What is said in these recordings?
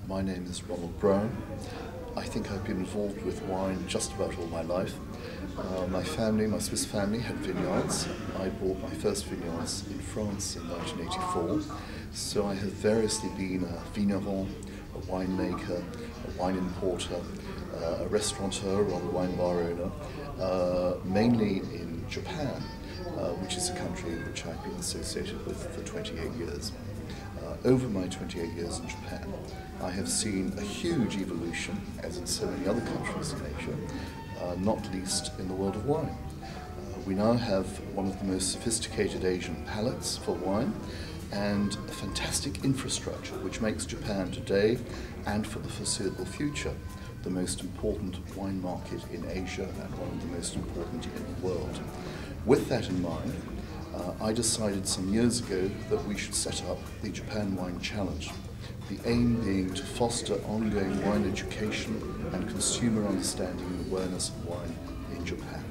My name is Ronald Brown. I think I've been involved with wine just about all my life. My family, my Swiss family, had vineyards. I bought my first vineyards in France in 1984. So I have variously been a vigneron, a winemaker, a wine importer, a restaurateur or a wine bar owner, mainly in Japan, which is a country which I've been associated with for 28 years. Over my 28 years in Japan, I have seen a huge evolution, as in so many other countries in Asia, not least in the world of wine. We now have one of the most sophisticated Asian palates for wine and a fantastic infrastructure which makes Japan today and for the foreseeable future the most important wine market in Asia and one of the most important in the world. With that in mind, I decided some years ago that we should set up the Japan Wine Challenge, the aim being to foster ongoing wine education and consumer understanding and awareness of wine in Japan.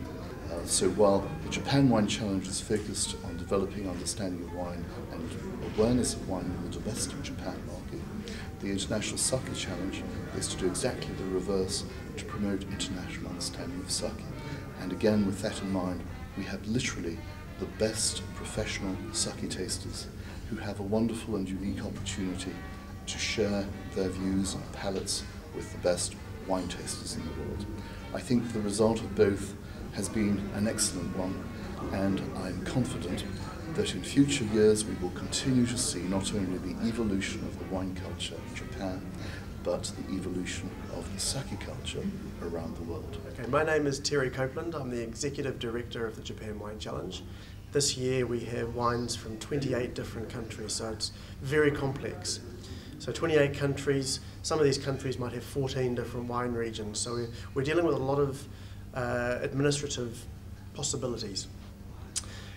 So while the Japan Wine Challenge is focused on developing understanding of wine and awareness of wine in the domestic Japan market, the International Sake Challenge is to do exactly the reverse, to promote international understanding of sake. And again, with that in mind, we have literally the best professional sake tasters who have a wonderful and unique opportunity to share their views and palates with the best wine tasters in the world. I think the result of both has been an excellent one, and I'm confident that in future years we will continue to see not only the evolution of the wine culture in Japan, but the evolution of the sake culture around the world. Okay, my name is Terry Copeland. I'm the Executive Director of the Japan Wine Challenge. This year we have wines from 28 different countries, so it's very complex. So 28 countries, some of these countries might have 14 different wine regions, so we're dealing with a lot of administrative possibilities.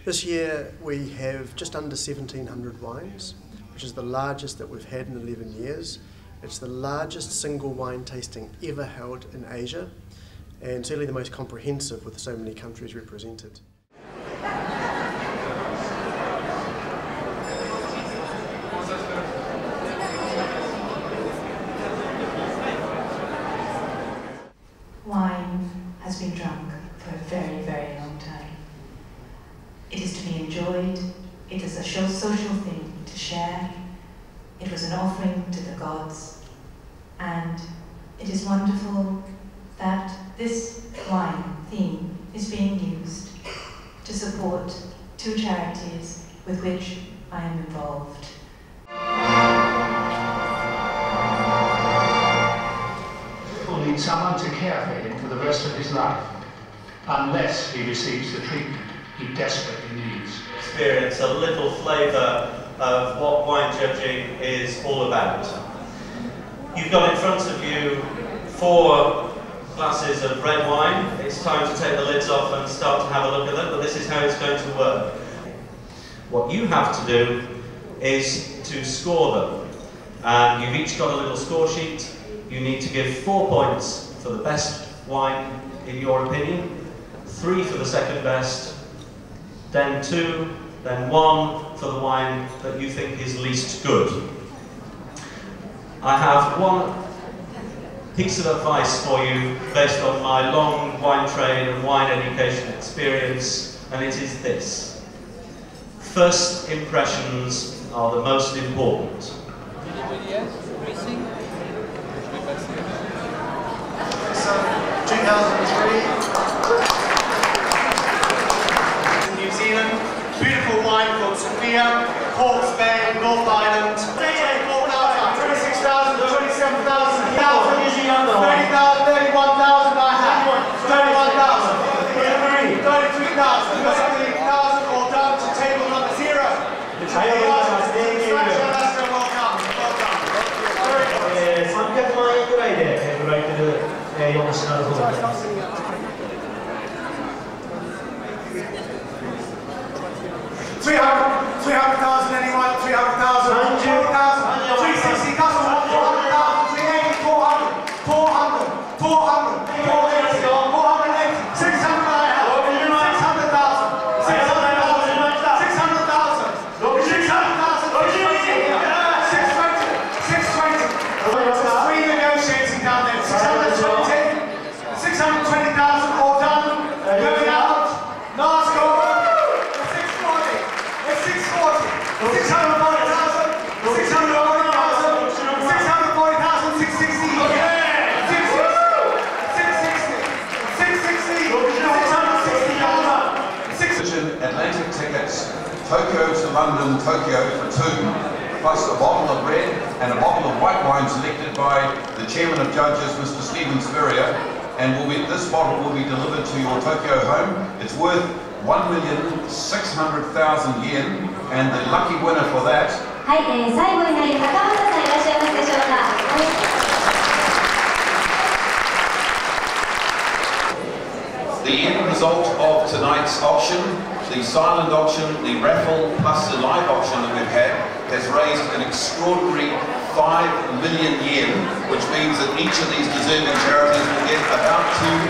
This year we have just under 1,700 wines, which is the largest that we've had in 11 years. It's the largest single wine tasting ever held in Asia, and certainly the most comprehensive with so many countries represented. Wine has been drunk for a very, very long time. It is to be enjoyed, it is a social thing to share, it was an offering to the gods, and it is wonderful that this wine theme is being used to support two charities with which I am involved. Will need someone to care for him for the rest of his life, unless he receives the treatment he desperately needs. Experience a little flavour of what wine judging is all about. You've got in front of you 4 glasses of red wine. It's time to take the lids off and start to have a look at them, but this is how it's going to work. What you have to do is to score them. And you've each got a little score sheet. You need to give 4 points for the best wine in your opinion, 3 for the second best, then 2, then 1 for the wine that you think is least good. I have one piece of advice for you based on my long wine trade and wine education experience, and it is this. First impressions are the most important. 2003. New Zealand, beautiful wine called Sophia, Hawke's Bay, North Island. 26,000, 27,000, 30,000, 31,000 I have. 31,000, 33,000, 33,000 all down to table number 0. Anyone? 300,000, 400,000, 360,000, 400,000, 380, 400, 400, 400, 480, 480, 600 I have, 600,000, 600,000, 600,000, 600,000, 620, 620, 620. in Tokyo for 2, plus a bottle of red and a bottle of white wine selected by the Chairman of Judges, Mr. Stephen Spurrier, and this bottle will be delivered to your Tokyo home. It's worth 1,600,000 yen, and the lucky winner for that. はい、最後になり高畑さんいらっしゃいますでしょうか。The end result of tonight's auction, the silent auction, the raffle plus the live auction that we've had, has raised an extraordinary 5 million yen, which means that each of these deserving charities will get about 2.5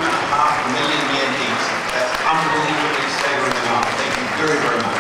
million yen each. That's unbelievably staggering amount. Thank you very, very much.